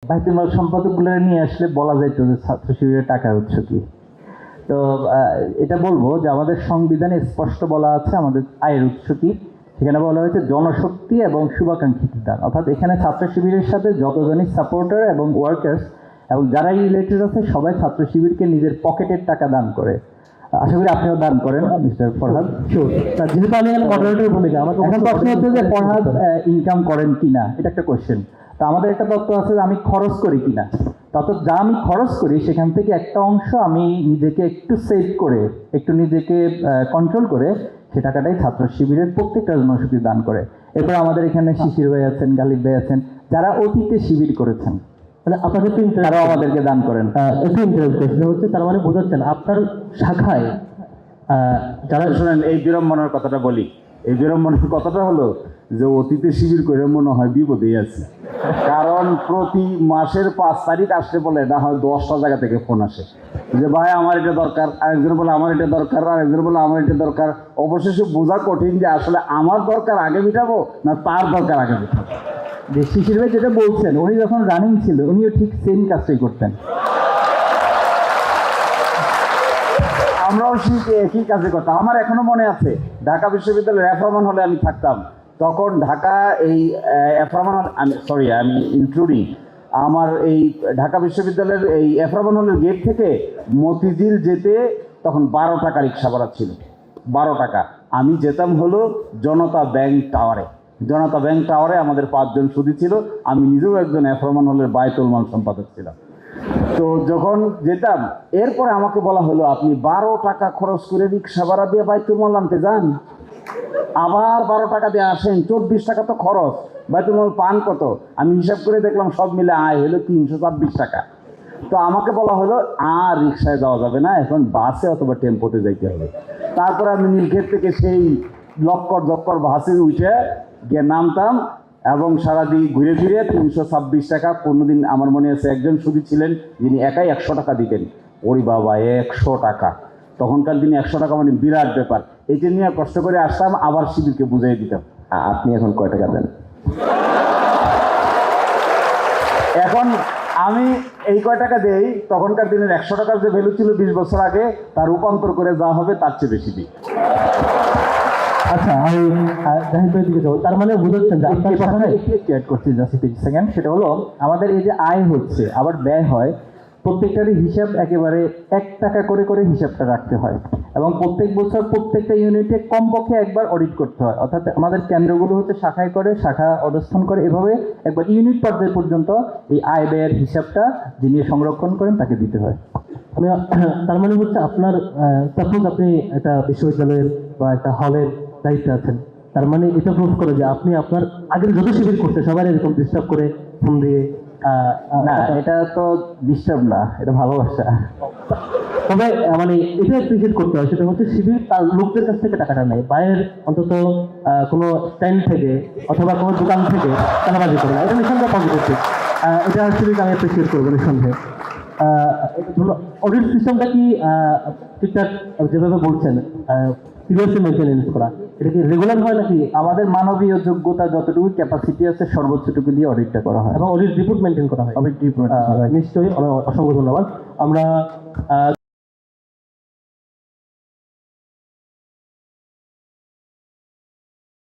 বাইতুল মাল সম্পাদকগুলো নিয়ে আসলে বলা যাইতো যে ছাত্র শিবিরের টাকার উৎস কি। তো এটা বলবো যে আমাদের সংবিধানে স্পষ্ট বলা আছে আমাদের আয়ের উৎস কি। সেখানে বলা হয়েছে জনশক্তি এবং শুভাকাঙ্ক্ষীদের দান, অর্থাৎ এখানে ছাত্র শিবিরের সাথে যতজনই সাপোর্টার এবং ওয়ার্কার্স এবং যারা রিলেটেড আছে সবাই ছাত্র শিবিরকে নিজের পকেটের টাকা দান করে। আশা করি আপনিও দান করেন মিস্টার ফরহাদ। যেহেতু আমি মডারেটর ভূমিকা, আমাকে এখন প্রশ্ন হচ্ছে যে ফরহাদ ইনকাম করেন কিনা, এটা একটা কোয়েশ্চেন। তো আমাদের একটা তথ্য আছে যে আমি খরচ করি কিনা। তত যা আমি খরচ করি সেখান থেকে একটা অংশ আমি নিজেকে একটু সেভ করে, একটু নিজেকে কন্ট্রোল করে সে টাকাটাই ছাত্র শিবিরের প্রত্যেকটা জনশক্তি দান করে। এরপর আমাদের এখানে শিশির ভাই আছেন, গালিব ভাই আছেন, যারা অতীতে শিবির করেছেন, মানে আপনাকে তো তারাও আমাদেরকে দান করেন। একটু ইন্টারেস্ট সেটা হচ্ছে, তার মানে বোঝাচ্ছেন আপনার শাখায় যারা শোনেন, এই বিড়ম্বনার কথাটা বলি। এই বিড়ম্বনার কথাটা হলো যে অতীতে শিবির করে মনে হয় বিপদেই আছে। কারণ প্রতি মাসের 5 তারিখ আসলে বলে না হয় 10টা জায়গা থেকে ফোন আসে যে ভাই আমার এটা দরকার, আরেকজন বলে আমার এটা দরকার, আরেকজন বলে আমার এটা দরকার। অবশেষে বোঝা কঠিন যে আসলে আমার দরকার আগে মিটাবো না তার দরকার আগে মিটাবো। যে শিশির ভাই যেটা বলছেন, উনি যখন রানিং ছিল উনিও ঠিক সেম কাজটাই করতেন। আমরাও শিখে একই কাজে করতাম। আমার এখনো মনে আছে ঢাকা বিশ্ববিদ্যালয়ের এফরমান হলে আমি থাকতাম। তখন ঢাকা এই এফরমান, আমি ইনক্লুডিং আমার এই ঢাকা বিশ্ববিদ্যালয়ের এই এফরমান হলের গেট থেকে মতিঝিল যেতে তখন 12 টাকা রিক্সা ভাড়া ছিল। 12 টাকা। আমি যেতাম হলো জনতা ব্যাংক টাওয়ারে। জনতা ব্যাংক টাওয়ারে আমাদের 5 জন সুদী ছিল। আমি নিজেও একজন এফরমান হলের বাইতুল মাল সম্পাদক ছিলাম। তো যখন যেতাম, এরপরে আমাকে বলা হলো আপনি 12 টাকা খরচ করে রিক্সা ভাড়া দিয়ে বাইতুল মাল আনতে যান, আবার 12 টাকা দিয়ে আসেন, 24 টাকা তো খরচ, বাইতুল মাল পান কত? আমি হিসাব করে দেখলাম সব মিলে আয় হলো 326 টাকা। তো আমাকে বলা হলো আর রিক্সায় যাওয়া যাবে না, এখন বাসে অথবা টেম্পোতে যাইতে হবে। তারপরে আমি নীলক্ষেত থেকে সেই লক্কর বাসে উঠে গিয়ে নামতাম এবং সারাদিন ঘুরে ফিরে 326 টাকা। 15 দিন আমার মনে আছে একজন সুদী ছিলেন যিনি একাই 100 টাকা দিতেন। ওরে বাবা, 100 টাকা! তখনকার দিনে 100 টাকা মানে বিরাট ব্যাপার। এটা নিয়ে কষ্ট করে আসতাম, আবার শিবিরকে বুঝিয়ে দিতাম। আপনি এখন কয় টাকা দেন? এখন আমি এই কয় টাকা দেই, তখনকার দিনের 100 টাকার যে ভ্যালু ছিল 20 বছর আগে, তার রূপান্তর করে যা হবে তার চেয়ে বেশি দিই। আচ্ছা, আমি জাহিদ ভাইয়ের দিকে যাবো। তার মানে বোঝাচ্ছেন যে আপনার শাখায় একটু অ্যাড করছি জাস্ট 30 সেকেন্ড। সেটা হলো আমাদের এই যে আয় হচ্ছে আবার ব্যয় হয়, প্রত্যেকটারই হিসাব একেবারে 1 টাকা করে করে হিসাবটা রাখতে হয় এবং প্রত্যেক বছর প্রত্যেকটা ইউনিটে কমপক্ষে একবার অডিট করতে হয়। অর্থাৎ আমাদের কেন্দ্রগুলো হচ্ছে শাখায় করে, শাখা অবস্থান করে, এভাবে একবার ইউনিট পর্যায় পর্যন্ত এই আয় ব্যয়ের হিসাবটা যিনি সংরক্ষণ করেন তাকে দিতে হয়। আমি তার মানে হচ্ছে আপনার সাপোজ আপনি একটা বিশ্ববিদ্যালয়ের বা একটা হলের দায়িত্বে আছেন, তার মানে এটা প্রুভ করে যে আপনি আপনার আগের যত শিবির করতে সবাই এরকম ডিস্টার্ব করে ফোন দিয়ে না, এটা তো ডিস্টার্ব না, এটা ভালোবাসা। তবে মানে এটা অ্যাপ্রিসিয়েট করতে হয়, সেটা হচ্ছে শিবির তার লোকদের কাছ থেকে টাকাটা নেয়, বাইরের অন্তত কোনো স্ট্যান্ড থেকে অথবা কোনো দোকান থেকে টাকাবাজি করে না। এটা নিঃসন্দেহে পজিটিভ। এটা শিবিরকে আমি অ্যাপ্রিসিয়েট করবো নিঃসন্দেহে। অডিট সিস্টেমটা কি ঠিকঠাক যেভাবে বলছেন সিরিয়াসলি মেনটেনেন্স করা, এটা কি রেগুলার হয় নাকি? আমাদের মানবীয় যোগ্যতা যতটুকু ক্যাপাসিটি আছে সর্বোচ্চটুকু দিয়ে অডিটটা করা হয় এবং অডিট রিপোর্ট মেনটেন করা হয়? অডিট রিপোর্ট নিশ্চয়ই, অসংখ্য ধন্যবাদ। আমরা